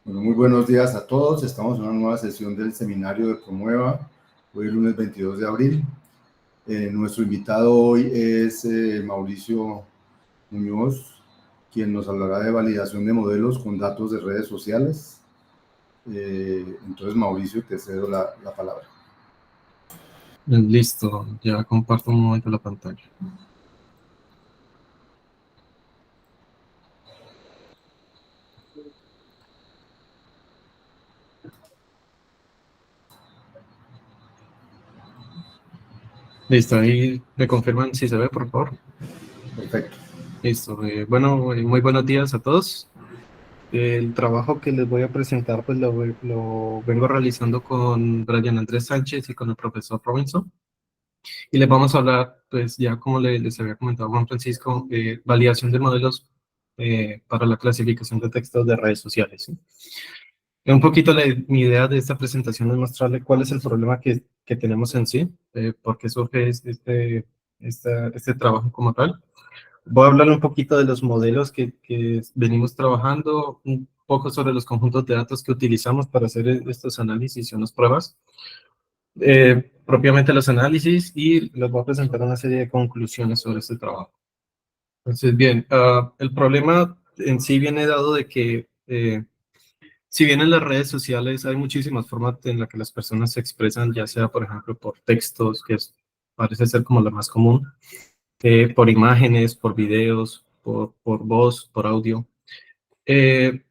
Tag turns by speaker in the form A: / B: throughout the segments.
A: Bueno, muy buenos días a todos. Estamos en una nueva sesión del seminario de Promueva, hoy lunes 22 de abril. Nuestro invitado hoy es Mauricio Muñoz, quien nos hablará de validación de modelos con datos de redes sociales. Entonces, Mauricio, te cedo la palabra.
B: Listo, ya comparto un momento la pantalla. Listo, ahí me confirman si se ve, por favor.
A: Perfecto.
B: Listo, muy buenos días a todos. El trabajo que les voy a presentar, pues lo vengo realizando con Brian Andrés Sánchez y con el profesor Robinson. Y les vamos a hablar, pues ya como les había comentado Juan Francisco, validación de modelos para la clasificación de textos de redes sociales, ¿sí? Un poquito mi idea de esta presentación es mostrarle cuál es el problema que tenemos en sí, por qué surge este trabajo como tal. Voy a hablar un poquito de los modelos que venimos trabajando, un poco sobre los conjuntos de datos que utilizamos para hacer estos análisis y unas pruebas, propiamente los análisis, y les voy a presentar una serie de conclusiones sobre este trabajo. Entonces, bien, el problema en sí viene dado de que si bien en las redes sociales hay muchísimas formas en las que las personas se expresan, ya sea, por ejemplo, por textos, parece ser como lo más común, por imágenes, por videos, por voz, por audio. Eh,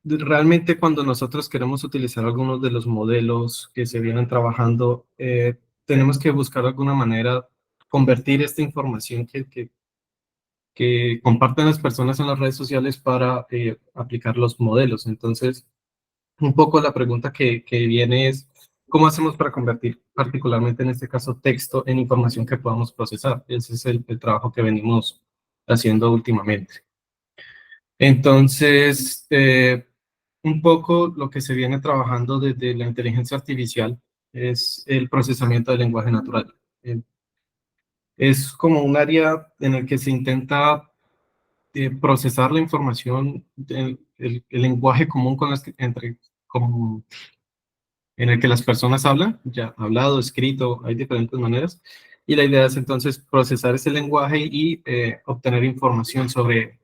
B: Realmente cuando nosotros queremos utilizar algunos de los modelos que se vienen trabajando, tenemos que buscar alguna manera convertir esta información que comparten las personas en las redes sociales para aplicar los modelos. Entonces, un poco la pregunta que viene es, ¿cómo hacemos para convertir particularmente en este caso texto en información que podamos procesar? Ese es el trabajo que venimos haciendo últimamente. Entonces, un poco lo que se viene trabajando desde la inteligencia artificial es el procesamiento del lenguaje natural. Es como un área en el que se intenta procesar la información, el lenguaje común en el que las personas hablan, ya hablado, escrito, hay diferentes maneras, y la idea es entonces procesar ese lenguaje y obtener información sobre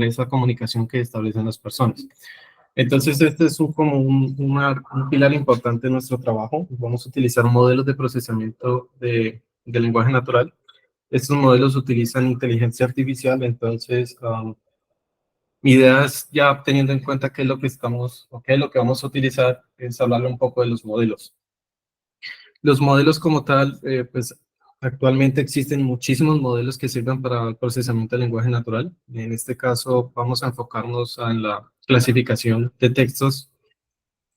B: esa comunicación que establecen las personas. Entonces, este es un pilar importante de nuestro trabajo. Vamos a utilizar modelos de procesamiento de lenguaje natural. Estos modelos utilizan inteligencia artificial, entonces, mi idea es ya teniendo en cuenta qué es lo que estamos, o qué es lo que vamos a utilizar, es hablarle un poco de los modelos. Los modelos como tal, pues actualmente existen muchísimos modelos que sirven para el procesamiento del lenguaje natural. En este caso vamos a enfocarnos en la clasificación de textos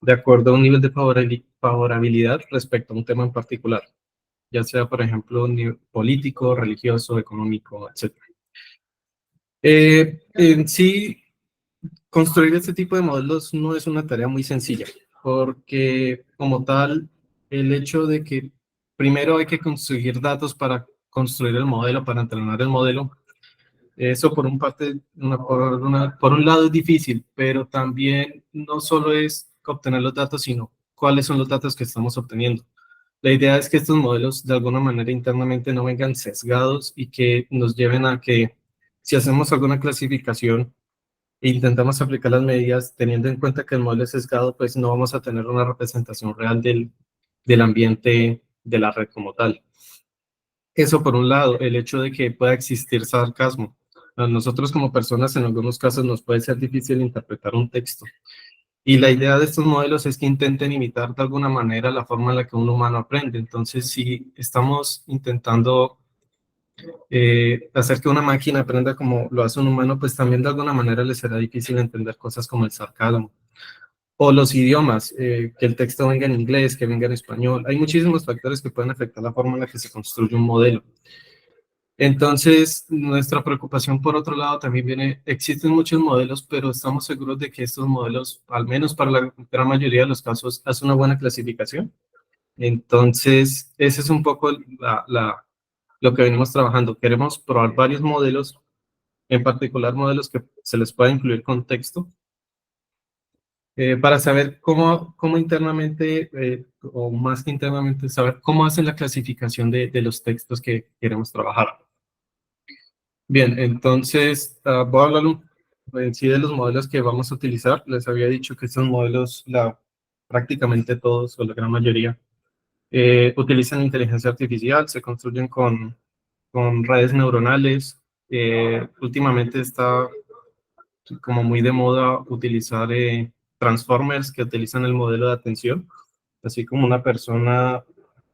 B: de acuerdo a un nivel de favorabilidad respecto a un tema en particular, ya sea, por ejemplo, un nivel político, religioso, económico, etc. En sí, construir este tipo de modelos no es una tarea muy sencilla, porque como tal, el hecho de que primero hay que conseguir datos para construir el modelo, para entrenar el modelo, eso por un lado es difícil, pero también no solo es obtener los datos, sino cuáles son los datos que estamos obteniendo. La idea es que estos modelos de alguna manera internamente no vengan sesgados y que nos lleven a que si hacemos alguna clasificación e intentamos aplicar las medidas teniendo en cuenta que el modelo es sesgado, pues no vamos a tener una representación real del ambiente de la red como tal. Eso por un lado, el hecho de que pueda existir sarcasmo. A nosotros como personas en algunos casos nos puede ser difícil interpretar un texto. Y la idea de estos modelos es que intenten imitar de alguna manera la forma en la que un humano aprende. Entonces, si estamos intentando hacer que una máquina aprenda como lo hace un humano, pues también de alguna manera le será difícil entender cosas como el sarcasmo. O los idiomas, que el texto venga en inglés, que venga en español. Hay muchísimos factores que pueden afectar la forma en la que se construye un modelo. Entonces, nuestra preocupación por otro lado también viene, existen muchos modelos, pero estamos seguros de que estos modelos, al menos para la gran mayoría de los casos, hacen una buena clasificación. Entonces, ese es un poco lo que venimos trabajando. Queremos probar varios modelos, en particular modelos que se les pueda incluir contexto, para saber cómo internamente, o más que internamente, saber cómo hacen la clasificación de los textos que queremos trabajar. Bien, entonces voy a hablar en sí de los modelos que vamos a utilizar. Les había dicho que estos modelos, prácticamente todos o la gran mayoría, utilizan inteligencia artificial, se construyen con redes neuronales. Últimamente está como muy de moda utilizar transformers que utilizan el modelo de atención, así como una persona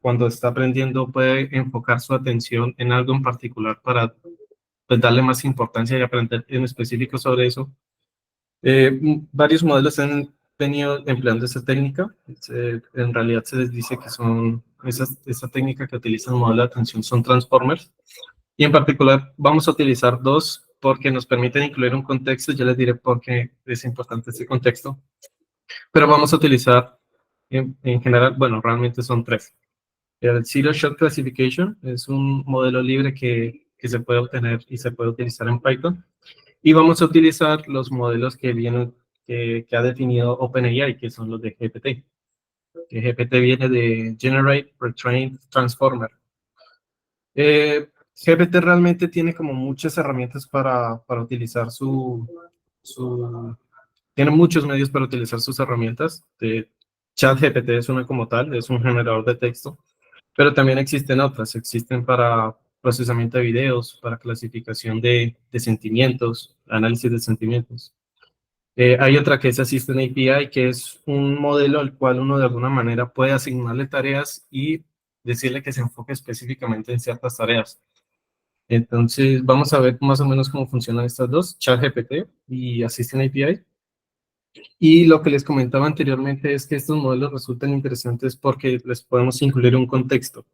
B: cuando está aprendiendo puede enfocar su atención en algo en particular para pues, darle más importancia y aprender en específico sobre eso. Varios modelos han venido empleando esa técnica. En realidad se les dice que son, esa técnica que utiliza el modelo de atención son transformers. Y en particular vamos a utilizar dos porque nos permiten incluir un contexto. Ya les diré por qué es importante ese contexto. Pero vamos a utilizar en general, bueno, realmente son tres. El Zero Shot Classification es un modelo libre que se puede obtener y se puede utilizar en Python. Y vamos a utilizar los modelos que ha definido OpenAI, que son los de GPT. Que GPT viene de Generate, Retrain, Transformer. GPT realmente tiene como muchas herramientas para utilizar tiene muchos medios para utilizar sus herramientas. ChatGPT es una como tal, es un generador de texto, pero también existen otras. Existen para procesamiento de videos, para clasificación de sentimientos, análisis de sentimientos. Hay otra que es Assistant API, que es un modelo al cual uno de alguna manera puede asignarle tareas y decirle que se enfoque específicamente en ciertas tareas. Entonces, vamos a ver más o menos cómo funcionan estas dos, ChatGPT y Assistant API. Y lo que les comentaba anteriormente es que estos modelos resultan interesantes porque les podemos incluir un contexto.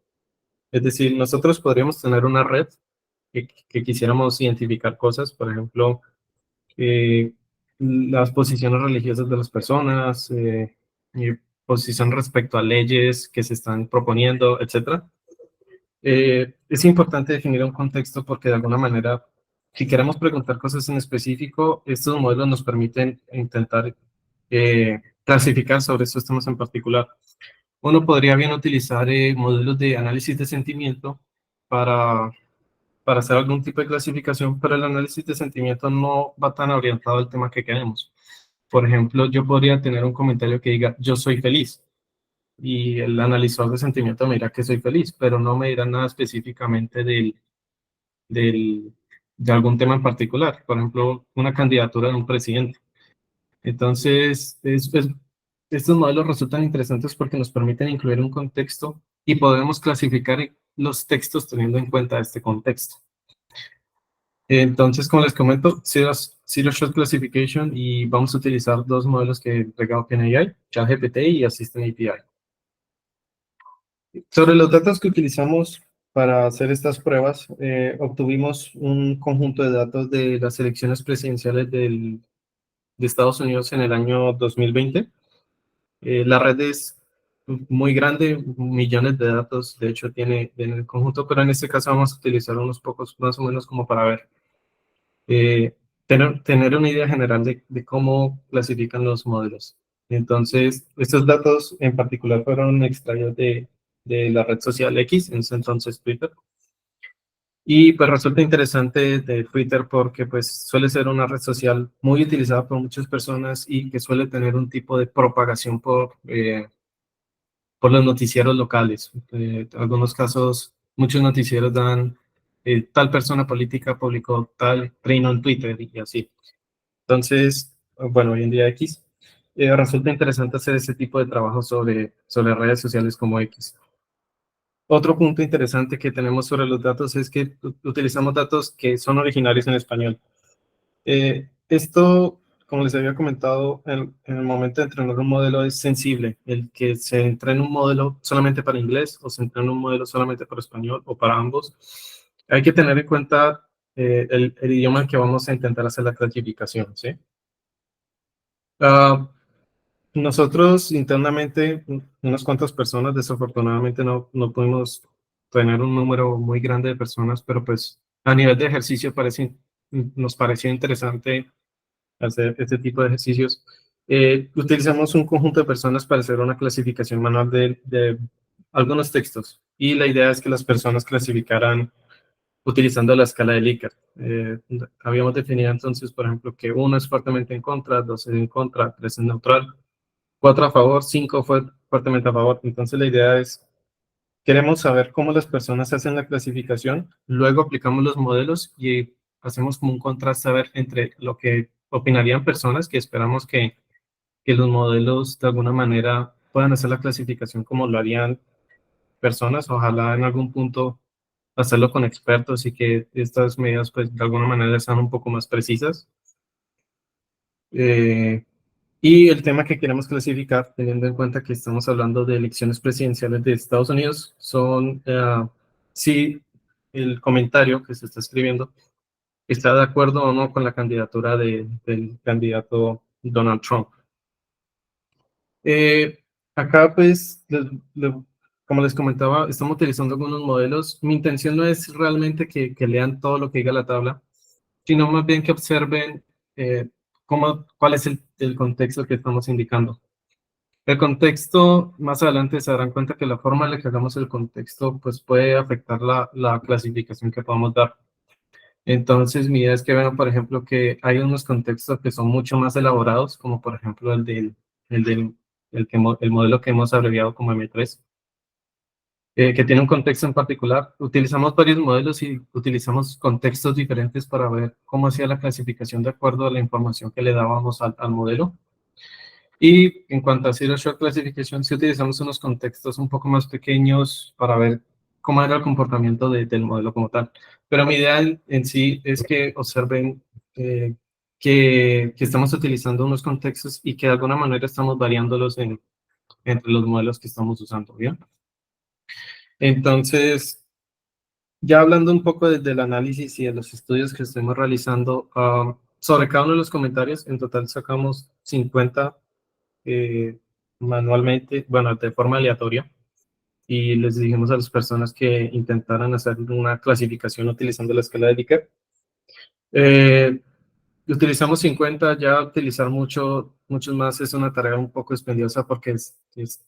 B: Es decir, nosotros podríamos tener una red que quisiéramos identificar cosas, por ejemplo, las posiciones religiosas de las personas, y posición respecto a leyes que se están proponiendo, etcétera. Es importante definir un contexto porque de alguna manera, si queremos preguntar cosas en específico, estos modelos nos permiten intentar clasificar sobre estos temas en particular. Uno podría bien utilizar modelos de análisis de sentimiento para, para hacer algún tipo de clasificación, pero el análisis de sentimiento no va tan orientado al tema que queremos. Por ejemplo, yo podría tener un comentario que diga, yo soy feliz, y el analizador de sentimiento me dirá que soy feliz, pero no me dirá nada específicamente del, de algún tema en particular, por ejemplo, una candidatura de un presidente. Entonces, estos modelos resultan interesantes porque nos permiten incluir un contexto y podemos clasificar los textos teniendo en cuenta este contexto. Entonces, como les comento, Zero Shot Classification, y vamos a utilizar dos modelos que entrega OpenAI, ChatGPT y Assistant API. Sobre los datos que utilizamos para hacer estas pruebas, obtuvimos un conjunto de datos de las elecciones presidenciales de Estados Unidos en el año 2020. La red es muy grande, millones de datos, de hecho tiene en el conjunto, pero en este caso vamos a utilizar unos pocos más o menos como para ver, tener una idea general de cómo clasifican los modelos. Entonces, estos datos en particular fueron extraídos de la red social X, en ese entonces Twitter. Y pues resulta interesante de Twitter porque pues suele ser una red social muy utilizada por muchas personas y que suele tener un tipo de propagación por los noticieros locales. En algunos casos, muchos noticieros dan, tal persona política publicó tal trino en Twitter y así. Entonces, bueno, hoy en día X, resulta interesante hacer ese tipo de trabajo sobre redes sociales como X. Otro punto interesante que tenemos sobre los datos es que utilizamos datos que son originarios en español. Esto, como les había comentado, en el momento de entrenar un modelo es sensible. El que se entrene un modelo solamente para inglés o se entrene un modelo solamente para español o para ambos, hay que tener en cuenta el idioma en que vamos a intentar hacer la clasificación, ¿sí? Ah, nosotros internamente, unas cuantas personas, desafortunadamente no pudimos tener un número muy grande de personas, pero pues a nivel de ejercicio nos pareció interesante hacer este tipo de ejercicios. Utilizamos un conjunto de personas para hacer una clasificación manual de algunos textos y la idea es que las personas clasificaran utilizando la escala de Likert. Habíamos definido entonces, por ejemplo, que 1 es fuertemente en contra, 2 es en contra, 3 es neutral, 4 a favor, 5 fue fuertemente a favor. Entonces la idea es, queremos saber cómo las personas hacen la clasificación, luego aplicamos los modelos y hacemos como un contraste a ver entre lo que opinarían personas que esperamos que los modelos de alguna manera puedan hacer la clasificación como lo harían personas, ojalá en algún punto hacerlo con expertos y que estas medidas pues de alguna manera sean un poco más precisas. Y el tema que queremos clasificar, teniendo en cuenta que estamos hablando de elecciones presidenciales de Estados Unidos, son si el comentario que se está escribiendo está de acuerdo o no con la candidatura del candidato Donald Trump. Acá, pues, como les comentaba, estamos utilizando algunos modelos. Mi intención no es realmente que lean todo lo que diga la tabla, sino más bien que observen cuál es el contexto que estamos indicando. El contexto, más adelante se darán cuenta que la forma en la que hagamos el contexto pues puede afectar la clasificación que podamos dar. Entonces, mi idea es que vean, por ejemplo, que hay unos contextos que son mucho más elaborados, como por ejemplo el del el modelo que hemos abreviado como M3, que tiene un contexto en particular. Utilizamos varios modelos y utilizamos contextos diferentes para ver cómo hacía la clasificación de acuerdo a la información que le dábamos al modelo. Y en cuanto a Zero Shot Classification, sí utilizamos unos contextos un poco más pequeños para ver cómo era el comportamiento del modelo como tal. Pero mi idea en sí es que observen que estamos utilizando unos contextos y que de alguna manera estamos variándolos entre los modelos que estamos usando, ¿bien? Entonces, ya hablando un poco del análisis y de los estudios que estamos realizando, sobre cada uno de los comentarios, en total sacamos 50 manualmente, bueno, de forma aleatoria, y les dijimos a las personas que intentaran hacer una clasificación utilizando la escala de Likert. Utilizamos 50, ya utilizar muchos más es una tarea un poco expendiosa porque es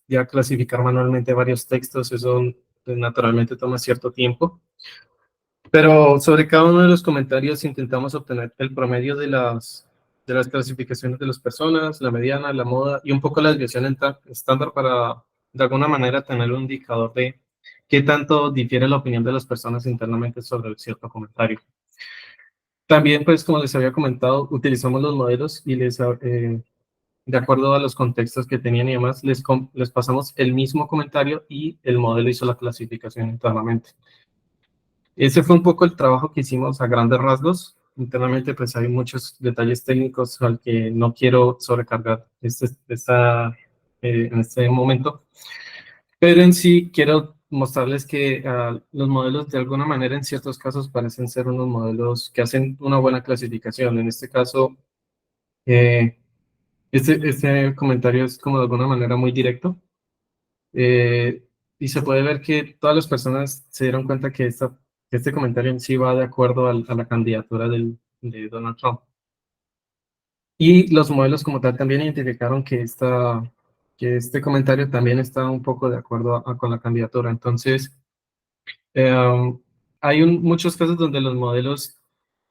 B: ya clasificar manualmente varios textos, eso naturalmente toma cierto tiempo. Pero sobre cada uno de los comentarios intentamos obtener el promedio de las clasificaciones de las personas, la mediana, la moda y un poco la desviación estándar para de alguna manera tener un indicador de qué tanto difiere la opinión de las personas internamente sobre cierto comentario. También, pues, como les había comentado, utilizamos los modelos y de acuerdo a los contextos que tenían y demás, les pasamos el mismo comentario y el modelo hizo la clasificación internamente. Ese fue un poco el trabajo que hicimos a grandes rasgos. Internamente, pues hay muchos detalles técnicos al que no quiero sobrecargar en este momento. Pero en sí quiero mostrarles que los modelos de alguna manera en ciertos casos parecen ser unos modelos que hacen una buena clasificación. En este caso, eh, este comentario es como de alguna manera muy directo. Eh, y se puede ver que todas las personas se dieron cuenta que este comentario en sí va de acuerdo a la candidatura de Donald Trump. Y los modelos como tal también identificaron que este comentario también está un poco de acuerdo con la candidatura. Entonces, hay muchos casos donde los modelos,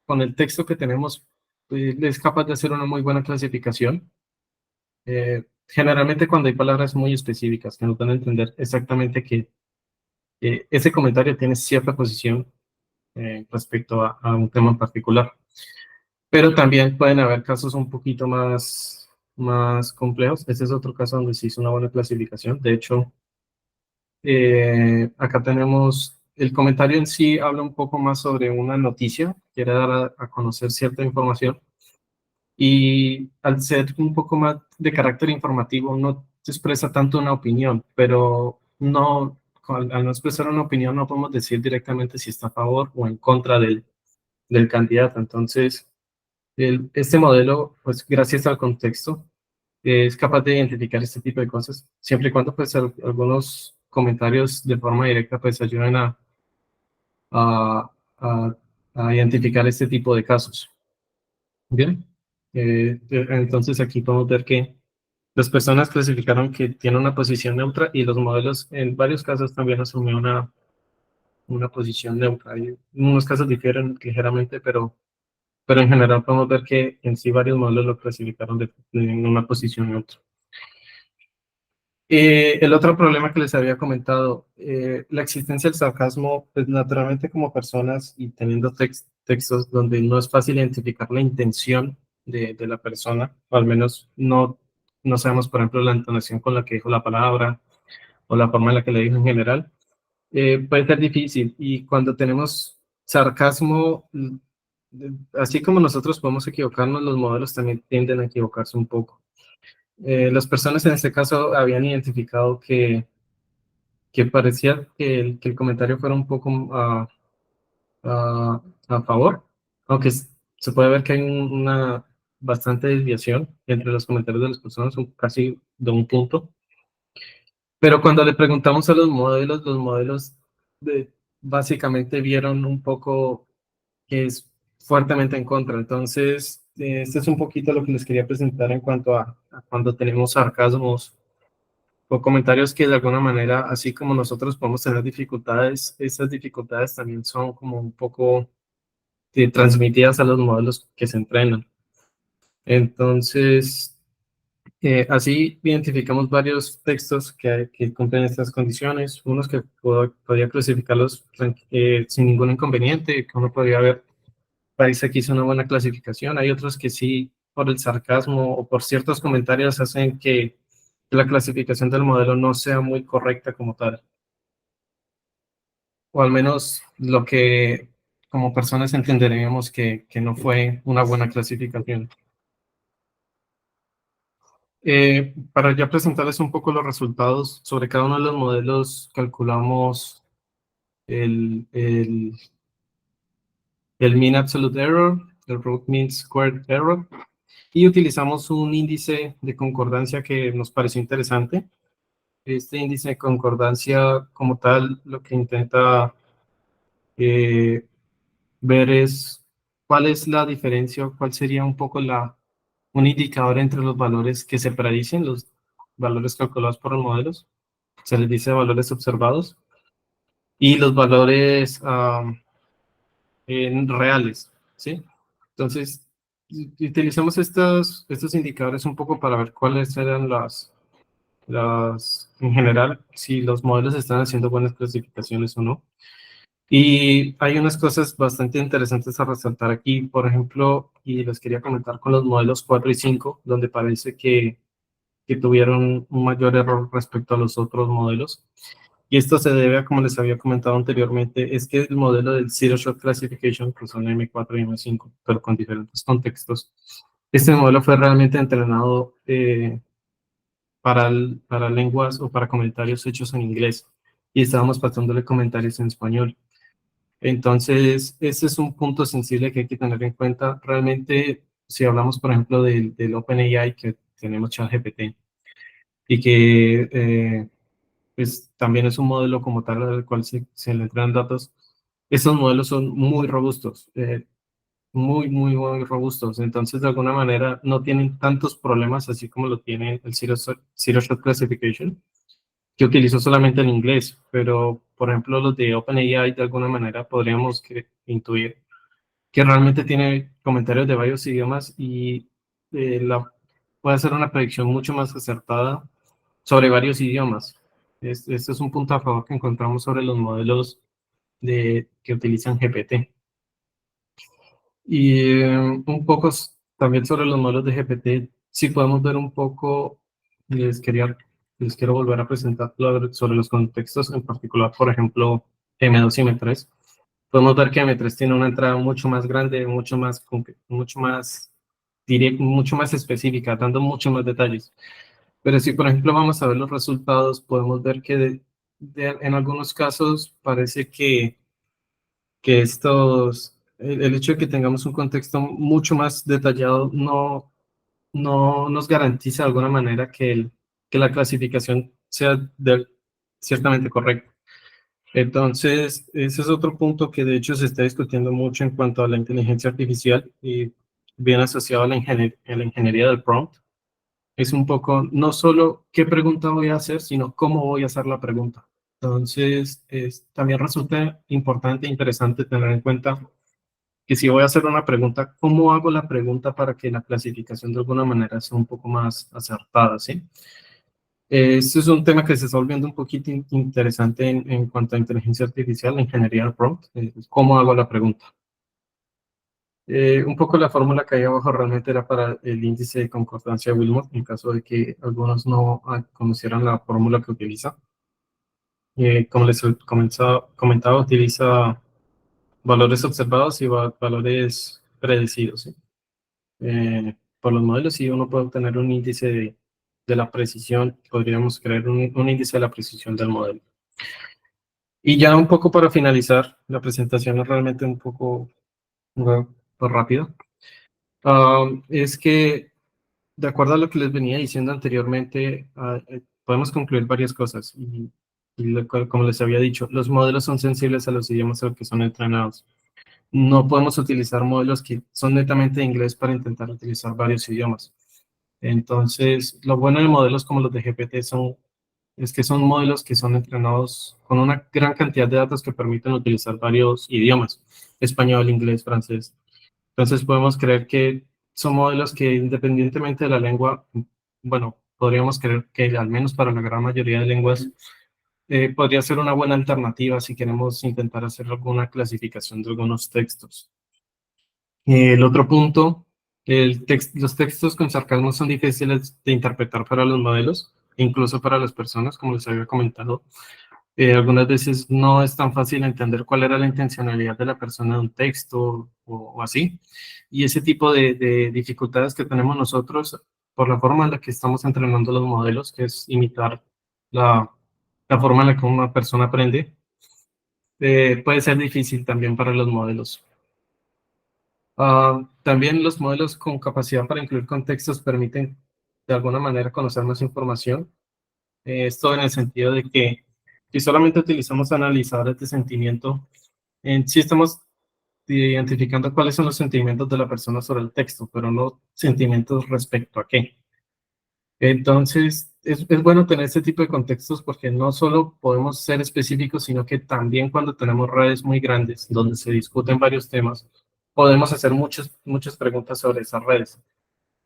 B: con el texto que tenemos, es capaz de hacer una muy buena clasificación. Generalmente cuando hay palabras muy específicas que nos dan a entender exactamente que ese comentario tiene cierta posición respecto a un tema en particular. Pero también pueden haber casos un poquito más complejos. Este es otro caso donde se hizo una buena clasificación. De hecho, acá tenemos el comentario en sí, habla un poco más sobre una noticia, quiere dar a conocer cierta información. Y al ser un poco más de carácter informativo, no se expresa tanto una opinión, pero no, al no expresar una opinión no podemos decir directamente si está a favor o en contra del candidato. Entonces, este modelo, pues gracias al contexto, es capaz de identificar este tipo de cosas, siempre y cuando pues algunos comentarios de forma directa pues ayuden a, a identificar este tipo de casos. Bien. Entonces aquí podemos ver que las personas clasificaron que tiene una posición neutra y los modelos en varios casos también asumió una posición neutra. Y en unos casos difieren ligeramente, pero en general podemos ver que en sí varios modelos lo clasificaron en una posición neutra. El otro problema que les había comentado, la existencia del sarcasmo, pues naturalmente como personas y teniendo textos donde no es fácil identificar la intención de la persona, o al menos no sabemos, por ejemplo, la entonación con la que dijo la palabra o la forma en la que le dijo en general, puede ser difícil. Y cuando tenemos sarcasmo, así como nosotros podemos equivocarnos, los modelos también tienden a equivocarse un poco. Las personas en este caso habían identificado que parecía que el comentario fuera un poco a favor, aunque se puede ver que hay una bastante desviación entre los comentarios de las personas, casi de un punto. Pero cuando le preguntamos a los modelos básicamente vieron un poco que es fuertemente en contra. Entonces, este es un poquito lo que les quería presentar en cuanto a cuando tenemos sarcasmos o comentarios que de alguna manera, así como nosotros podemos tener dificultades, esas dificultades también son como un poco transmitidas a los modelos que se entrenan. Entonces, así identificamos varios textos que cumplen estas condiciones, unos que podría clasificarlos sin ningún inconveniente, que uno podría ver, parece que hizo una buena clasificación, hay otros que sí, por el sarcasmo o por ciertos comentarios hacen que la clasificación del modelo no sea muy correcta como tal, o al menos lo que como personas entenderíamos que no fue una buena clasificación. Para ya presentarles un poco los resultados, sobre cada uno de los modelos calculamos el mean absolute error, el root mean squared error, y utilizamos un índice de concordancia que nos pareció interesante. Este índice de concordancia como tal lo que intenta ver es cuál es la diferencia, o cuál sería un poco un indicador entre los valores que se predicen, los valores calculados por los modelos, se les dice valores observados, y los valores reales, ¿sí? Entonces, utilizamos estos indicadores un poco para ver cuáles eran en general, si los modelos están haciendo buenas clasificaciones o no. Y hay unas cosas bastante interesantes a resaltar aquí, por ejemplo, y les quería comentar con los modelos 4 y 5, donde parece que tuvieron un mayor error respecto a los otros modelos. Y esto se debe a, como les había comentado anteriormente, es que el modelo del Zero Shot Classification, que son M4 y M5, pero con diferentes contextos, este modelo fue realmente entrenado para lenguas o para comentarios hechos en inglés, y estábamos pasándole comentarios en español. Entonces, ese es un punto sensible que hay que tener en cuenta. Realmente, si hablamos, por ejemplo, del OpenAI, que tenemos ChatGPT, y que pues también es un modelo como tal al cual se le entrenan datos, esos modelos son muy robustos, muy robustos. Entonces, de alguna manera, no tienen tantos problemas así como lo tiene el Zero Shot Classification, que utilizó solamente el inglés. Pero, por ejemplo, los de OpenAI, de alguna manera, podríamos intuir que realmente tiene comentarios de varios idiomas y puede hacer una predicción mucho más acertada sobre varios idiomas. Este es un punto a favor que encontramos sobre los modelos que utilizan GPT. Y un poco también sobre los modelos de GPT, si podemos ver un poco, les, quería, les quiero volver a presentar sobre los contextos, en particular, por ejemplo, M2 y M3. Podemos ver que M3 tiene una entrada mucho más grande, mucho más específica, dando muchos más detalles. Pero si, por ejemplo, vamos a ver los resultados, podemos ver que en algunos casos parece que el hecho de que tengamos un contexto mucho más detallado no nos garantiza de alguna manera que la clasificación sea ciertamente correcta. Entonces, ese es otro punto que de hecho se está discutiendo mucho en cuanto a la inteligencia artificial, y bien asociado a a la ingeniería del prompt. Es un poco, no solo qué pregunta voy a hacer, sino cómo voy a hacer la pregunta. Entonces, también resulta importante e interesante tener en cuenta que si voy a hacer una pregunta, ¿cómo hago la pregunta para que la clasificación de alguna manera sea un poco más acertada, ¿sí? Este es un tema que se está volviendo un poquito interesante en cuanto a inteligencia artificial, la ingeniería del prompt, cómo hago la pregunta. Un poco la fórmula que hay abajo realmente era para el índice de concordancia de Wilmot, en caso de que algunos no conocieran la fórmula que utiliza. Como les comentaba, utiliza valores observados y valores predecidos, ¿sí? Por los modelos, y uno puede obtener un índice de la precisión, podríamos crear un índice de la precisión del modelo. Y ya un poco para finalizar, la presentación es realmente un poco rápida. Es que, de acuerdo a lo que les venía diciendo anteriormente, podemos concluir varias cosas. Como les había dicho, los modelos son sensibles a los idiomas a los que son entrenados. No podemos utilizar modelos que son netamente de inglés para intentar utilizar varios idiomas. Entonces, lo bueno de modelos como los de GPT es que son modelos que son entrenados con una gran cantidad de datos que permiten utilizar varios idiomas: español, inglés, francés. Entonces, podemos creer que son modelos que, independientemente de la lengua, bueno, podríamos creer que al menos para la gran mayoría de lenguas, podría ser una buena alternativa si queremos intentar hacer alguna clasificación de algunos textos. El otro punto, los textos con sarcasmo son difíciles de interpretar para los modelos, incluso para las personas, como les había comentado. Algunas veces no es tan fácil entender cuál era la intencionalidad de la persona de un texto o así. Y ese tipo de dificultades que tenemos nosotros por la forma en la que estamos entrenando los modelos, que es imitar la, la forma en la que una persona aprende, puede ser difícil también para los modelos. También los modelos con capacidad para incluir contextos permiten de alguna manera conocer más información. Esto en el sentido de que si solamente utilizamos analizadores de sentimiento, sí estamos identificando cuáles son los sentimientos de la persona sobre el texto, pero no sentimientos respecto a qué. Entonces, es bueno tener este tipo de contextos porque no solo podemos ser específicos, sino que también cuando tenemos redes muy grandes donde se discuten varios temas, podemos hacer muchas preguntas sobre esas redes.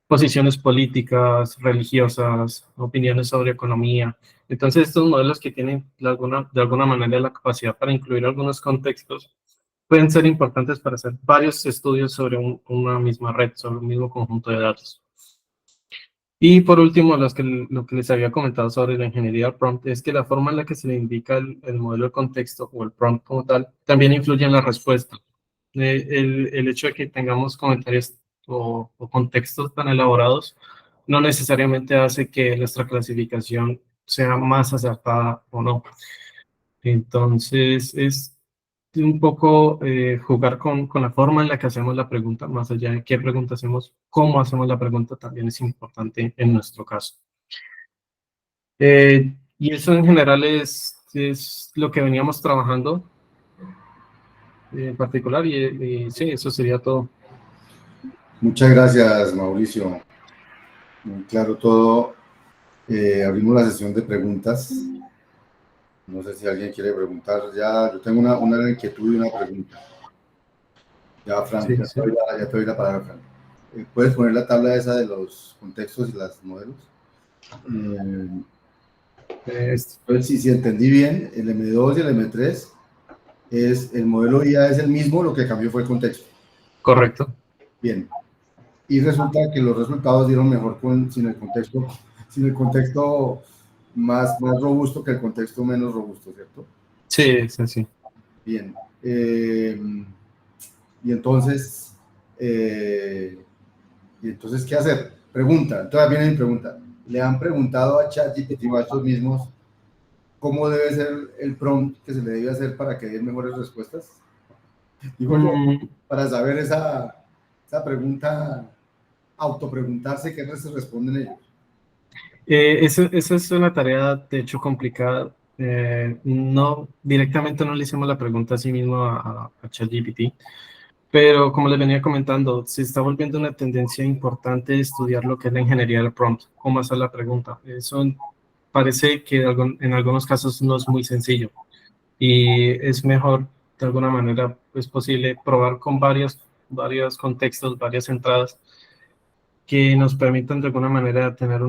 B: Posiciones políticas, religiosas, opiniones sobre economía. Entonces, estos modelos que tienen de alguna manera la capacidad para incluir algunos contextos pueden ser importantes para hacer varios estudios sobre una misma red, sobre un mismo conjunto de datos. Y por último, lo que les había comentado sobre la ingeniería del prompt es que la forma en la que se le indica el modelo de contexto o el prompt como tal también influye en la respuesta. El hecho de que tengamos comentarios o contextos tan elaborados no necesariamente hace que nuestra clasificación sea más acertada o no. Entonces, es un poco jugar con la forma en la que hacemos la pregunta, más allá de qué pregunta hacemos, cómo hacemos la pregunta también es importante en nuestro caso. Y eso en general es lo que veníamos trabajando en particular, y sí, eso sería todo.
A: Muchas gracias, Mauricio. Muy claro todo. Abrimos la sesión de preguntas. No sé si alguien quiere preguntar. Ya, yo tengo una inquietud y una pregunta. Ya, Fran,
B: Sí,
A: ya
B: sí.
A: te doy la palabra, Fran. ¿Puedes poner la tabla esa de los contextos y los modelos? Pues, si entendí bien, el M2 y el M3 el modelo IA es el mismo, lo que cambió fue el contexto.
B: Correcto.
A: Bien. Y resulta que los resultados dieron mejor sin el contexto más robusto que el contexto menos robusto, ¿cierto?
B: Sí, es así.
A: Bien. Y entonces, ¿qué hacer? Pregunta, todavía viene mi pregunta. ¿Le han preguntado a ChatGPT o a estos mismos cómo debe ser el prompt que se le debe hacer para que den mejores respuestas? Digo yo, para saber esa pregunta, autopreguntarse qué se responden ellos.
B: Esa es una tarea, de hecho, complicada. No, directamente no le hicimos la pregunta a sí mismo a ChatGPT, Pero como les venía comentando, se está volviendo una tendencia importante estudiar lo que es la ingeniería del prompt. ¿Cómo hacer la pregunta? Eso parece que en algunos casos no es muy sencillo y es mejor, de alguna manera, es posible probar con varios contextos, varias entradas que nos permitan de alguna manera tener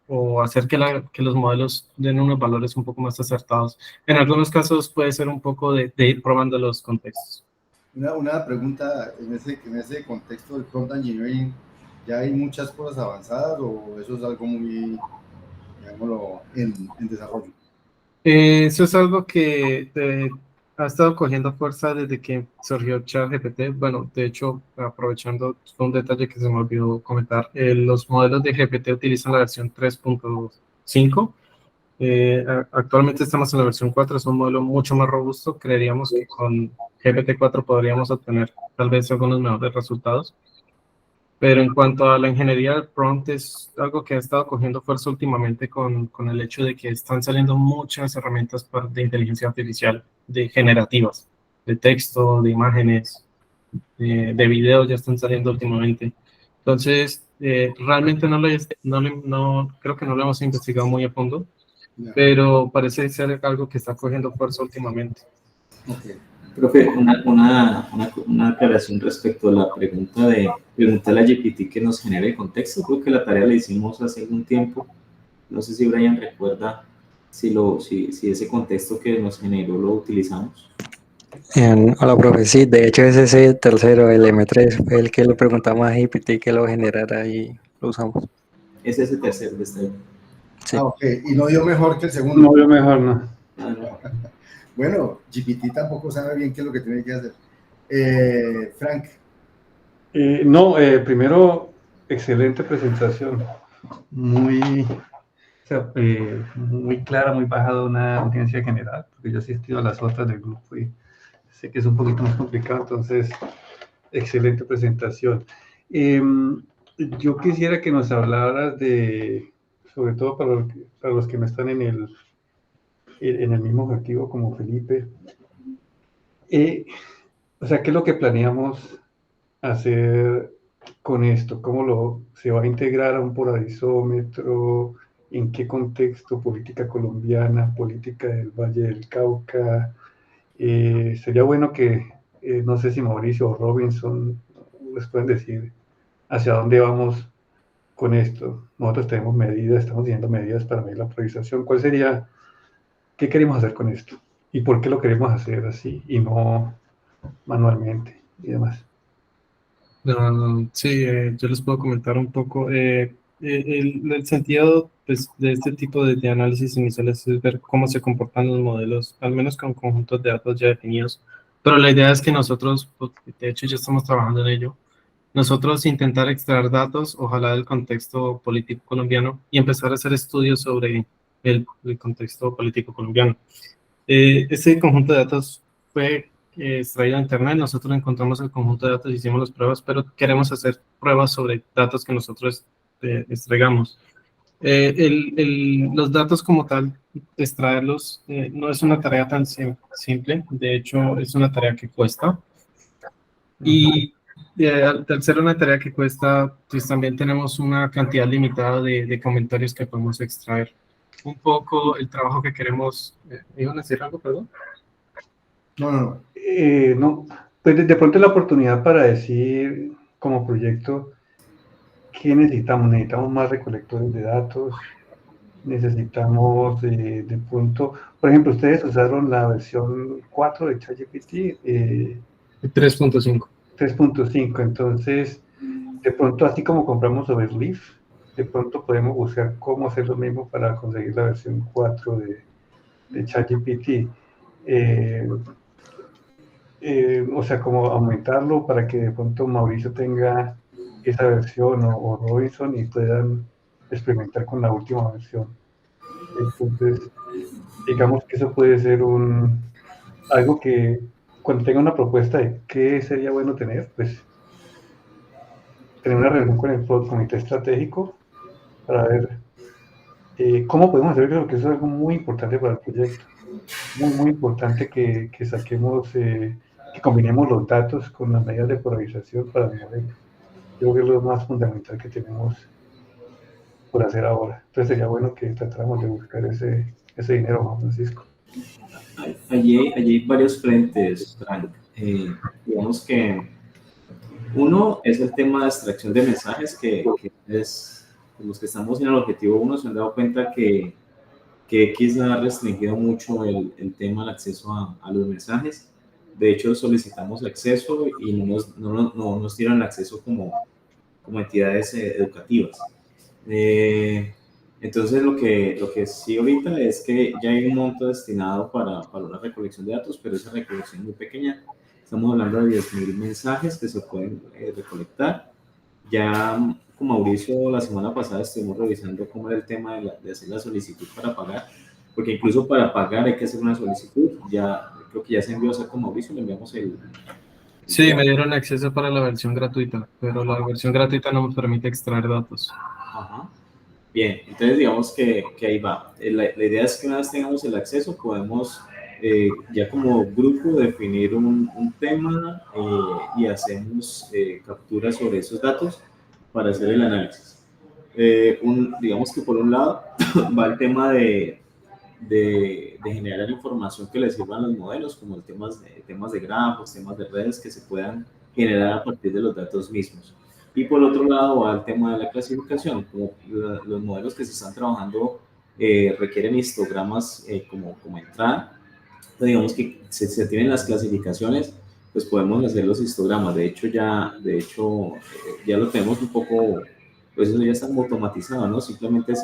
B: o hacer que los modelos den unos valores un poco más acertados. En algunos casos puede ser un poco de ir probando los contextos.
A: Una pregunta, en ese contexto del prompt engineering, ¿ya hay muchas cosas avanzadas o eso es algo muy, digámoslo, en desarrollo?
B: Eso es algo que ha estado cogiendo fuerza desde que surgió ChatGPT. Bueno, de hecho, aprovechando un detalle que se me olvidó comentar, los modelos de GPT utilizan la versión 3.5. Actualmente estamos en la versión 4, es un modelo mucho más robusto. Creeríamos que con GPT-4 podríamos obtener tal vez algunos mejores resultados. Pero en cuanto a la ingeniería del prompt, es algo que ha estado cogiendo fuerza últimamente con el hecho de que están saliendo muchas herramientas de inteligencia artificial, de generativas, de texto, de imágenes, de videos, ya están saliendo últimamente. Entonces, realmente creo que no lo hemos investigado muy a fondo,
A: Ya.
B: pero parece ser algo que está cogiendo fuerza últimamente.
A: Okay.
C: Profe, una aclaración respecto a la pregunta de preguntarle a GPT que nos genere el contexto. Creo que la tarea la hicimos hace algún tiempo. No sé si Brian recuerda si ese contexto que nos generó lo utilizamos.
D: Hola, profe. Sí, de hecho es ese tercero, el M3, fue el que le preguntamos a GPT que lo generara y lo usamos.
C: Es ese tercero de este.
D: Sí.
A: Ah, ok. Y no dio mejor que el segundo.
E: No dio mejor, no.
A: Bueno, GPT tampoco sabe bien qué es lo que tiene que hacer. Frank.
E: Primero, excelente presentación. Muy clara, muy bajada de una audiencia general, porque yo he asistido a las otras del grupo y sé que es un poquito más complicado, entonces, excelente presentación. Yo quisiera que nos hablaras sobre todo para los que no están en el mismo objetivo como Felipe, o sea, ¿qué es lo que planeamos hacer con esto? ¿Cómo se va a integrar a un polarizómetro? ¿En qué contexto? ¿Política colombiana? ¿Política del Valle del Cauca? Sería bueno que, no sé si Mauricio o Robinson les pueden decir hacia dónde vamos con esto. Nosotros tenemos estamos teniendo medidas para medir la polarización. ¿Qué queremos hacer con esto? ¿Y por qué lo queremos hacer así y no manualmente y demás?
B: Sí, yo les puedo comentar un poco. El sentido pues, de este tipo de análisis iniciales es ver cómo se comportan los modelos, al menos con conjuntos de datos ya definidos. Pero la idea es que nosotros, pues, de hecho ya estamos trabajando en ello, nosotros intentar extraer datos, ojalá del contexto político colombiano, y empezar a hacer estudios sobre el contexto político colombiano. Este conjunto de datos fue extraído de Internet, nosotros encontramos el conjunto de datos, hicimos las pruebas, pero queremos hacer pruebas sobre datos que nosotros extraigamos. Los datos como tal, extraerlos, no es una tarea tan simple, de hecho es una tarea que cuesta. Y al ser una tarea que cuesta, pues también tenemos una cantidad limitada de comentarios que podemos extraer. Un poco el trabajo que queremos. ¿Iban a decir algo, perdón?
A: No.
E: No, pues de pronto la oportunidad para decir como proyecto qué necesitamos. Necesitamos más recolectores de datos, necesitamos de pronto, por ejemplo, ustedes usaron la versión 4 de ChatGPT,
B: 3.5.
E: 3.5, entonces de pronto así como compramos Overleaf, de pronto podemos buscar cómo hacer lo mismo para conseguir la versión 4 de ChatGPT. O sea, como aumentarlo para que de pronto Mauricio tenga esa versión o Robinson y puedan experimentar con la última versión. Entonces, digamos que eso puede ser algo que cuando tenga una propuesta de qué sería bueno tener, pues tener una reunión con el comité estratégico para ver cómo podemos hacer eso, que eso es algo muy importante para el proyecto. Muy, muy importante que saquemos que combinemos los datos con las medidas de polarización para el modelo. Yo creo que es lo más fundamental que tenemos por hacer ahora. Entonces sería bueno que tratáramos de buscar ese dinero, Juan Francisco.
C: Allí hay varios frentes, Frank. Digamos que uno es el tema de extracción de mensajes, que es los que estamos en el objetivo 1 se han dado cuenta que X ha restringido mucho el tema del acceso a los mensajes. De hecho, solicitamos acceso y no nos dieron el acceso como entidades educativas. Entonces, lo que sí ahorita es que ya hay un monto destinado para una recolección de datos, pero esa recolección es muy pequeña. Estamos hablando de 10.000 mensajes que se pueden recolectar. Ya con Mauricio la semana pasada estuvimos revisando cómo era el tema de hacer la solicitud para pagar, porque incluso para pagar hay que hacer una solicitud. Ya creo que ya se envió a hacer con Mauricio, le enviamos el
B: Sí, me dieron acceso para la versión gratuita, pero la versión gratuita no me permite extraer datos.
C: Ajá. Bien, entonces digamos que ahí va. La idea es que una vez tengamos el acceso, podemos ya como grupo definir un tema y hacemos capturas sobre esos datos para hacer el análisis. Digamos que por un lado va el tema de generar información que les sirva a los modelos, como temas de grafos, temas de redes que se puedan generar a partir de los datos mismos. Y por otro lado va el tema de la clasificación, como los modelos que se están trabajando requieren histogramas como entrada. Entonces, digamos que se tienen las clasificaciones, pues podemos hacer los histogramas. De hecho ya lo tenemos un poco, pues eso ya está automatizado, ¿no? Simplemente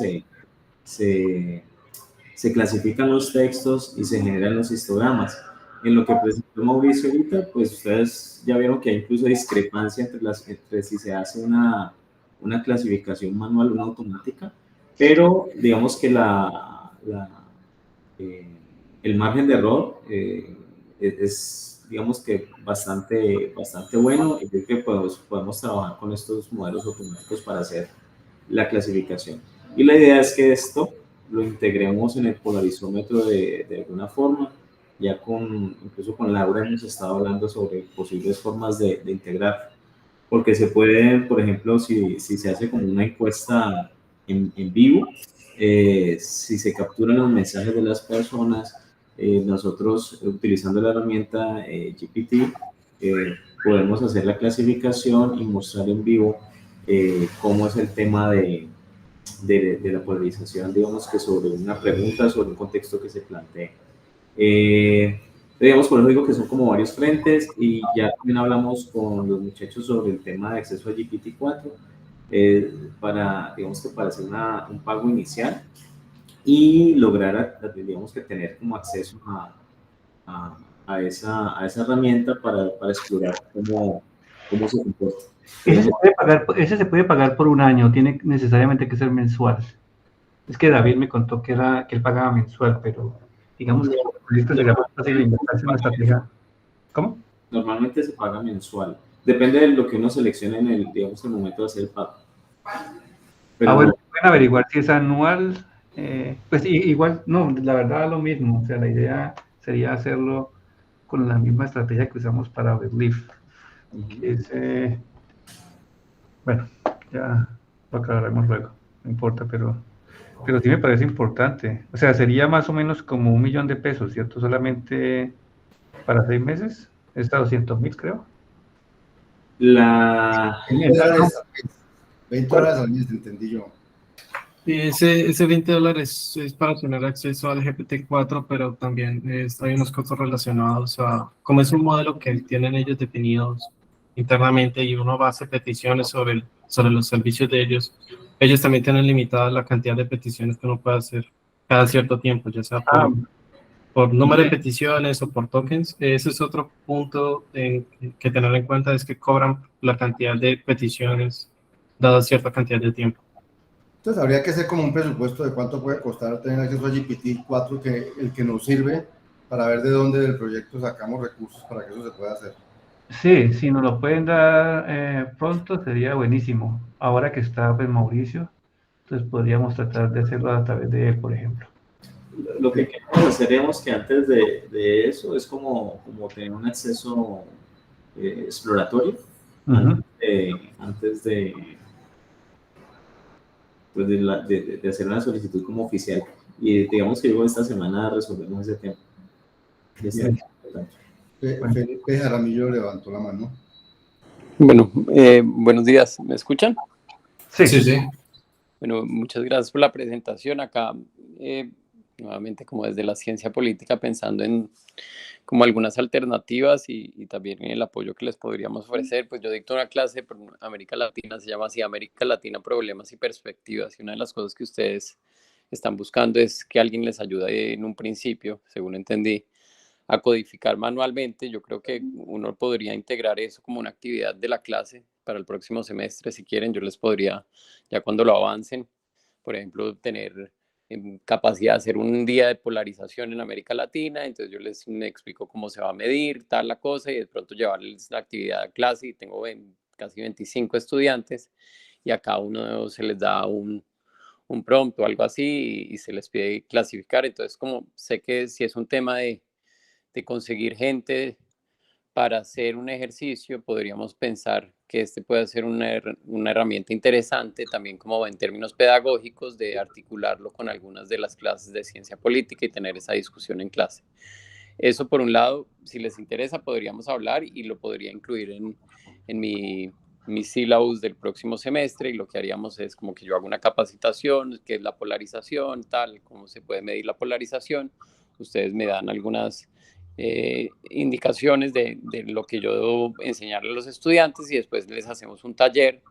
C: se clasifican los textos y se generan los histogramas. En lo que presentó Mauricio ahorita, pues ustedes ya vieron que hay incluso discrepancia entre si se hace una clasificación manual o una automática, pero digamos que el margen de error es, digamos que bastante bueno, y creo que podemos trabajar con estos modelos automáticos para hacer la clasificación. Y la idea es que esto lo integremos en el polarizómetro de alguna forma. Ya incluso con Laura hemos estado hablando sobre posibles formas de integrar, porque se puede, por ejemplo, si se hace como una encuesta en vivo, si se capturan los mensajes de las personas, nosotros utilizando la herramienta GPT, podemos hacer la clasificación y mostrar en vivo cómo es el tema de la polarización, digamos que sobre una pregunta, sobre un contexto que se plantee. Digamos, por eso digo que son como varios frentes, y ya también hablamos con los muchachos sobre el tema de acceso a GPT-4 para hacer un pago inicial y lograr, digamos, que tener como acceso a esa herramienta para explorar cómo se comporta.
E: Ese se puede pagar por un año, tiene necesariamente que ser mensual. Es que David me contó que él pagaba mensual, pero digamos que esto sería más fácil de inventarse una estrategia. ¿Cómo?
C: Normalmente se paga mensual. Depende de lo que uno seleccione en el momento de hacer el pago.
E: Pero bueno, pueden averiguar si es anual. Pues igual, no, la verdad lo mismo. O sea, la idea sería hacerlo con la misma estrategia que usamos para Overleaf. Bueno, ya lo aclararemos luego, no importa, pero sí me parece importante. O sea, sería más o menos como 1 millón de pesos, ¿cierto? Solamente para 6 meses, está 200.000, creo.
A: 20 dólares al mes, entendí yo.
B: Y ese $20 es para tener acceso al GPT-4, pero también hay unos costos relacionados a, como es un modelo que tienen ellos definidos internamente y uno va a hacer peticiones sobre los servicios de ellos, ellos también tienen limitada la cantidad de peticiones que uno puede hacer cada cierto tiempo, ya sea por número de peticiones o por tokens. Ese es otro punto que tener en cuenta, es que cobran la cantidad de peticiones dada cierta cantidad de tiempo.
A: Entonces habría que hacer como un presupuesto de cuánto puede costar tener acceso a GPT-4, el que nos sirve para ver de dónde del proyecto sacamos recursos para que eso se pueda hacer.
E: Sí, si nos lo pueden dar pronto sería buenísimo. Ahora que está pues, Mauricio, entonces podríamos tratar de hacerlo a través de él, por ejemplo.
C: Lo que queremos hacer es que antes de eso es como tener un acceso exploratorio antes pues de hacer una solicitud como oficial. Y digamos que luego esta semana resolvemos ese tema.
A: Felipe Jaramillo levantó la mano.
F: Bueno, buenos días, ¿me escuchan?
E: Sí.
F: Bueno, muchas gracias por la presentación. Acá, nuevamente, como desde la ciencia política, pensando en como algunas alternativas y también en el apoyo que les podríamos ofrecer. Pues yo dicto una clase por América Latina, se llama así América Latina, Problemas y Perspectivas, y una de las cosas que ustedes están buscando es que alguien les ayude en un principio, según entendí, a codificar manualmente. Yo creo que uno podría integrar eso como una actividad de la clase para el próximo semestre. Si quieren, yo les podría, ya cuando lo avancen, por ejemplo, tener capacidad de hacer un día de polarización en América Latina. Entonces yo me explico cómo se va a medir, tal la cosa, y de pronto llevarles la actividad a clase. Y tengo casi 25 estudiantes y a cada uno se les da un prompt o algo así y se les pide clasificar. Entonces, como sé que si es un tema de conseguir gente para hacer un ejercicio, podríamos pensar que este puede ser una herramienta interesante también como en términos pedagógicos de articularlo con algunas de las clases de ciencia política y tener esa discusión en clase. Eso por un lado, si les interesa, podríamos hablar y lo podría incluir en mi syllabus del próximo semestre, y lo que haríamos es como que yo hago una capacitación, que es la polarización, tal, cómo se puede medir la polarización. Ustedes me dan algunas indicaciones de lo que yo debo enseñarle a los estudiantes y después les hacemos un taller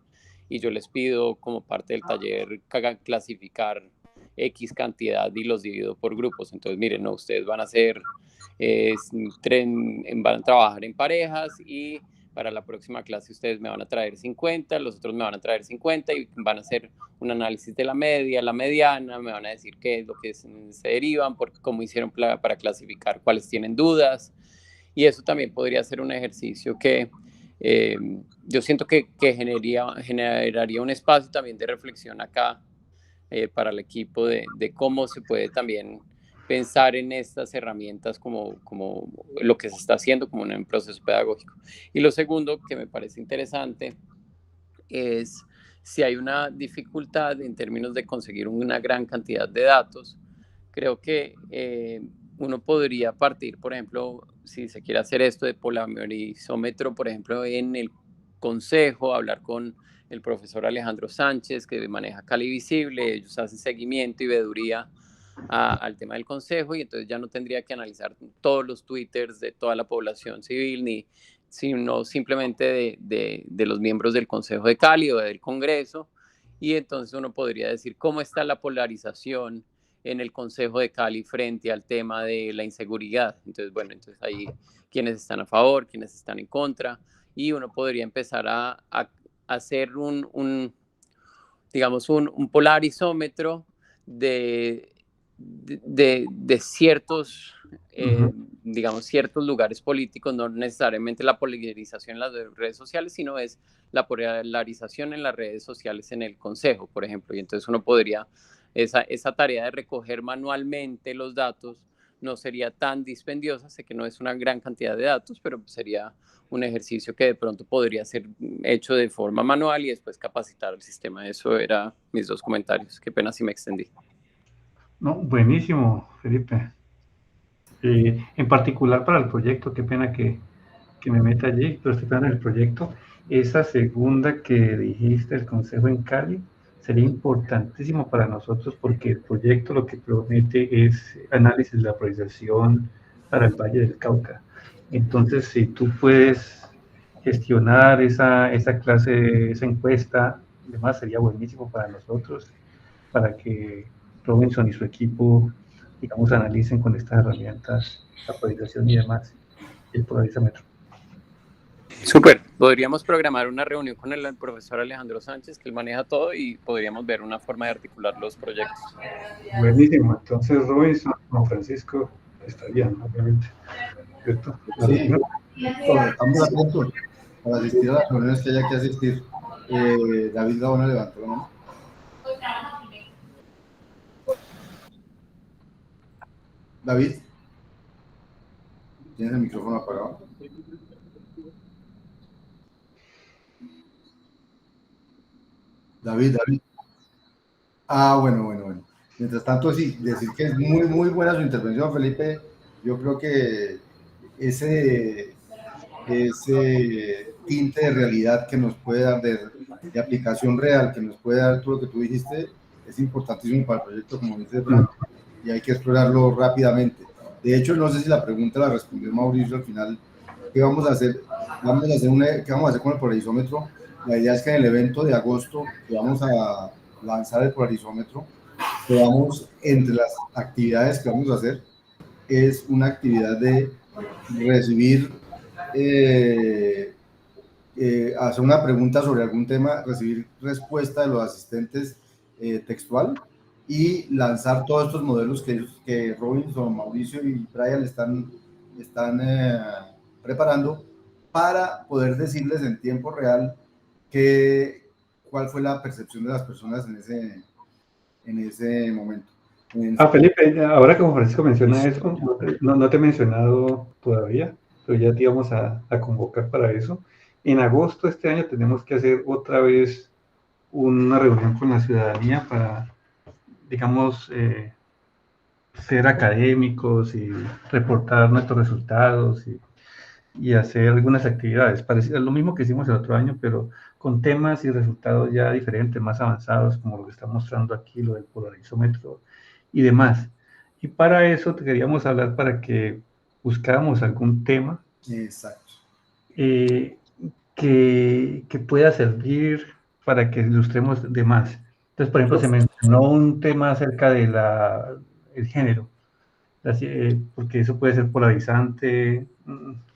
F: y yo les pido como parte del taller clasificar X cantidad y los divido por grupos. Entonces, miren, no, ustedes van a hacer, van a trabajar en parejas y para la próxima clase ustedes me van a traer 50, los otros me van a traer 50 y van a hacer un análisis de la media, la mediana, me van a decir qué es lo que se derivan, cómo hicieron para clasificar cuáles tienen dudas. Y eso también podría ser un ejercicio que yo siento que generaría un espacio también de reflexión acá para el equipo de cómo se puede también pensar en estas herramientas como lo que se está haciendo como un proceso pedagógico. Y lo segundo que me parece interesante es si hay una dificultad en términos de conseguir una gran cantidad de datos. Creo que uno podría partir, por ejemplo, si se quiere hacer esto de polimerizómetro, por ejemplo, en el consejo, hablar con el profesor Alejandro Sánchez, que maneja Cali Visible. Ellos hacen seguimiento y veeduría al tema del consejo, y entonces ya no tendría que analizar todos los twitters de toda la población civil, sino simplemente de los miembros del Consejo de Cali o del Congreso. Y entonces uno podría decir cómo está la polarización en el Consejo de Cali frente al tema de la inseguridad. Entonces, bueno, entonces ahí quienes están a favor, quienes están en contra, y uno podría empezar a hacer digamos, un polarizómetro de ciertos, digamos, ciertos lugares políticos, no necesariamente la polarización en las redes sociales, sino es la polarización en las redes sociales en el consejo, por ejemplo. Y entonces uno podría, esa tarea de recoger manualmente los datos no sería tan dispendiosa. Sé que no es una gran cantidad de datos, pero sería un ejercicio que de pronto podría ser hecho de forma manual y después capacitar al sistema. Eso eran mis dos comentarios. Qué pena si me extendí.
E: No, buenísimo, Felipe. En particular para el proyecto, qué pena que me meta allí, pero estoy pensando en el proyecto. Esa segunda que dijiste, el Consejo en Cali, sería importantísimo para nosotros porque el proyecto lo que promete es análisis de la polarización para el Valle del Cauca. Entonces, si tú puedes gestionar esa clase, esa encuesta, además sería buenísimo para nosotros, para que Robinson y su equipo, digamos, analicen con estas herramientas la polarización y demás, el polarizómetro.
F: Súper. Podríamos programar una reunión con el profesor Alejandro Sánchez, que él maneja todo, y podríamos ver una forma de articular los proyectos.
E: Buenísimo. Entonces, Robinson, Juan Francisco, estarían, obviamente. ¿Cierto?
A: Sí, estamos atentos para asistir a las reuniones que haya que asistir. David Gaona levantó la mano. David, ¿tienes el micrófono apagado? David. Bueno. Mientras tanto, sí, decir que es muy buena su intervención, Felipe. Yo creo que ese tinte de realidad que nos puede dar, de aplicación real, que nos puede dar todo lo que tú dijiste, es importantísimo para el proyecto, como dice Frank, y hay que explorarlo rápidamente. De hecho, no sé si la pregunta la respondió Mauricio al final. ¿Qué vamos a hacer? ¿Qué vamos a hacer con el polarizómetro? La idea es que en el evento de agosto que vamos a lanzar el polarizómetro, entre las actividades que vamos a hacer, es una actividad de recibir, hacer una pregunta sobre algún tema, recibir respuesta de los asistentes textual y lanzar todos estos modelos que Robinson, Mauricio y Brian están preparando para poder decirles en tiempo real cuál fue la percepción de las personas en ese momento.
E: Felipe, ahora como Francisco menciona eso, no te he mencionado todavía, pero ya te íbamos a convocar para eso. En agosto de este año tenemos que hacer otra vez una reunión con la ciudadanía para, digamos, ser académicos y reportar nuestros resultados y hacer algunas actividades parecidas, lo mismo que hicimos el otro año, pero con temas y resultados ya diferentes, más avanzados, como lo que está mostrando aquí, lo del polarizómetro y demás. Y para eso te queríamos hablar para que buscáramos algún tema.
A: Exacto.
E: Que pueda servir para que ilustremos de más. Entonces, por ejemplo, se mencionó un tema acerca de el género, porque eso puede ser polarizante.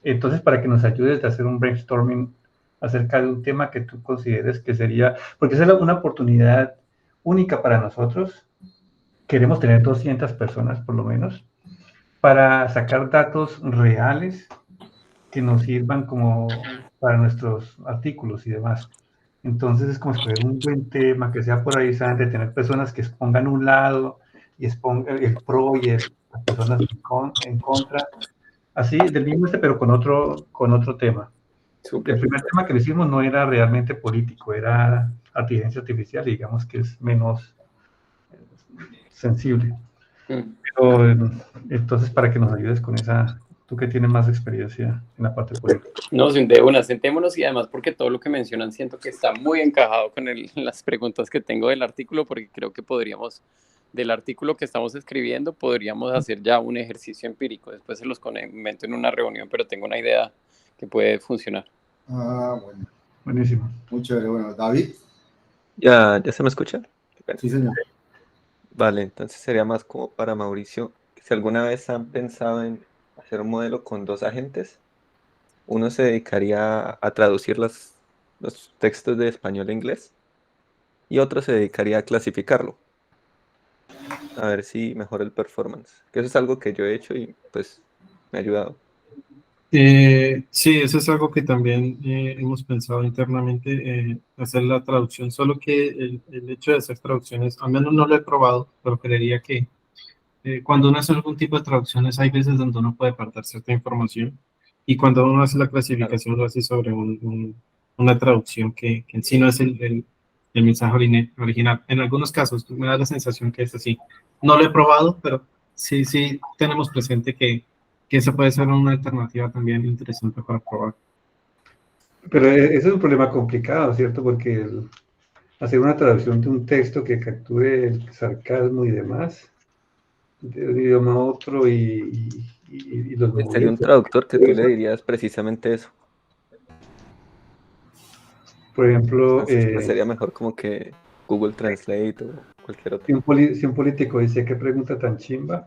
E: Entonces, para que nos ayudes a hacer un brainstorming acerca de un tema que tú consideres que sería, porque esa es una oportunidad única para nosotros. Queremos tener 200 personas por lo menos para sacar datos reales que nos sirvan como para nuestros artículos y demás. Entonces es como escoger un buen tema que sea polarizante, tener personas que expongan un lado y expongan el pro y las personas en contra, así del mismo pero con otro tema.
F: Súper.
E: El primer tema que le hicimos no era realmente político, era inteligencia artificial, digamos que es menos sensible. Pero entonces, para que nos ayudes con esa, tú que tienes más experiencia en la parte política.
F: No, de una, sentémonos, y además porque todo lo que mencionan siento que está muy encajado con las preguntas que tengo del artículo, porque creo que del artículo que estamos escribiendo, podríamos hacer ya un ejercicio empírico. Después se los comento en una reunión, pero tengo una idea que puede funcionar.
A: Bueno.
E: Buenísimo.
A: Muy chévere. Bueno, David.
G: ¿Ya se me escucha?
A: Sí, señor.
G: Vale, entonces sería más como para Mauricio, si alguna vez han pensado en hacer un modelo con 2 agentes, uno se dedicaría a traducir los textos de español a inglés y otro se dedicaría a clasificarlo, a ver si mejora el performance, que eso es algo que yo he hecho y pues me ha ayudado.
B: Sí, eso es algo que también hemos pensado internamente, hacer la traducción, solo que el hecho de hacer traducciones, al menos no lo he probado, pero creería que cuando uno hace algún tipo de traducciones hay veces donde uno puede perder cierta información, y cuando uno hace la clasificación lo hace sobre una traducción que en sí no es el mensaje original. En algunos casos me da la sensación que es así. No lo he probado, pero sí tenemos presente que esa puede ser una alternativa también interesante para probar.
E: Pero ese es un problema complicado, ¿cierto? Porque hacer una traducción de un texto que capture el sarcasmo y demás, de un idioma a otro y los
G: Sería un
E: movimientos.
G: traductor que tú le dirías precisamente eso.
E: Por ejemplo,
G: sería mejor como que Google Translate o cualquier otro.
E: Si un político dice qué pregunta tan chimba,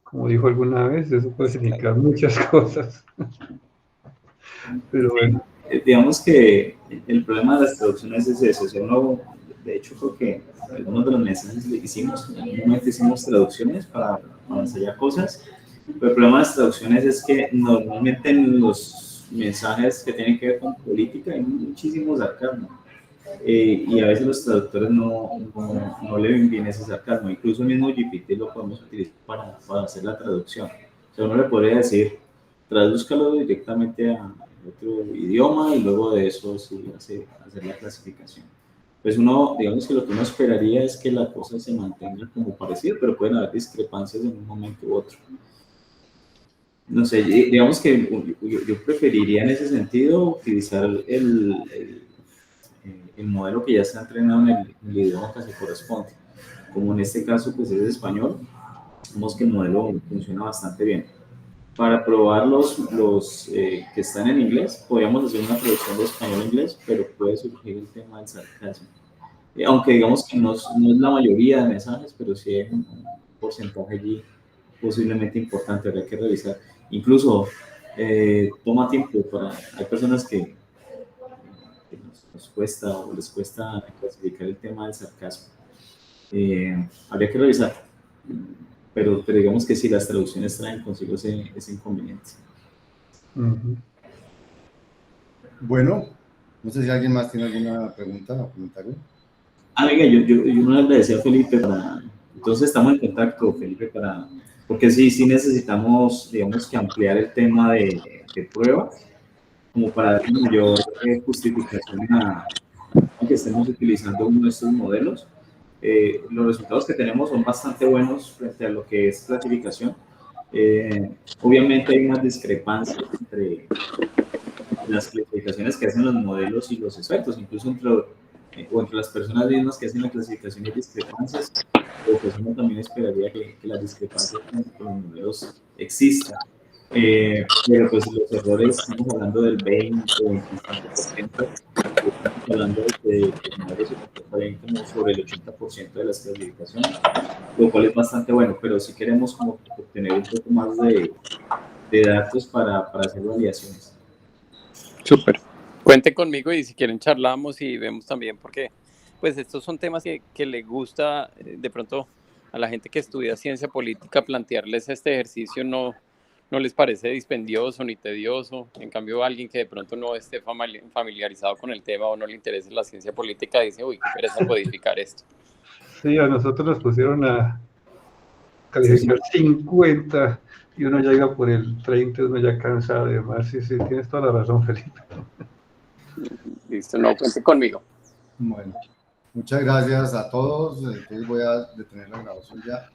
E: como dijo alguna vez, eso puede significar muchas cosas. Pero bueno.
C: Digamos que el problema de las traducciones es eso. De hecho, creo que algunos de los mensajes que hicimos, en algún momento hicimos traducciones para ensayar cosas, pero el problema de las traducciones es que normalmente en los mensajes que tienen que ver con política hay muchísimos sarcasmo. y a veces los traductores no le ven bien ese sarcasmo. Incluso el mismo GPT lo podemos utilizar para hacer la traducción. O sea, uno le podría decir, tradúzcalo directamente a otro idioma y luego de eso sí hacer la clasificación. Pues uno, digamos que lo que uno esperaría es que la cosa se mantenga como parecida, pero pueden haber discrepancias en un momento u otro. No sé, digamos que yo preferiría en ese sentido utilizar el modelo que ya está entrenado en el idioma que se corresponde. Como en este caso pues es español, vemos que el modelo funciona bastante bien. Para probar los que están en inglés, podríamos hacer una traducción de español a inglés, pero puede surgir el tema del sarcasmo. Aunque digamos que no es la mayoría de mensajes, pero sí hay un porcentaje allí posiblemente importante, habría que revisar. Incluso toma tiempo hay personas que nos cuesta o les cuesta clasificar el tema del sarcasmo. Habría que revisar, pero digamos que sí, las traducciones traen consigo ese inconveniente.
A: Bueno, no sé si alguien más tiene alguna pregunta o comentario.
C: Venga, yo una vez le decía a Felipe, entonces estamos en contacto, Felipe, porque sí necesitamos, digamos, que ampliar el tema de pruebas, como para dar mayor justificación a que estemos utilizando uno de estos modelos. Los resultados que tenemos son bastante buenos frente a lo que es clasificación. Obviamente hay unas discrepancias entre las clasificaciones que hacen los modelos y los expertos, incluso entre las personas mismas que hacen la clasificación hay discrepancias, o pues uno también esperaría que las discrepancias con los modelos existan. Pero pues los errores, estamos hablando del 20 o 25%, estamos hablando de que los modelos se comportan como sobre el 80% de las clasificaciones, lo cual es bastante bueno, pero si queremos como obtener un poco más de datos para hacer validaciones.
F: Súper. Cuente conmigo y si quieren charlamos y vemos también, porque pues estos son temas que le gusta de pronto a la gente que estudia ciencia política, plantearles este ejercicio no les parece dispendioso ni tedioso. En cambio, alguien que de pronto no esté familiarizado con el tema o no le interese la ciencia política dice, uy, qué pereza codificar esto.
E: Sí, a nosotros nos pusieron a calificar 50 y uno ya iba por el 30, uno ya cansado y demás. Sí, tienes toda la razón, Felipe.
F: Listo, no, cuente conmigo.
A: Bueno, muchas gracias a todos. Entonces voy a detener la grabación ya.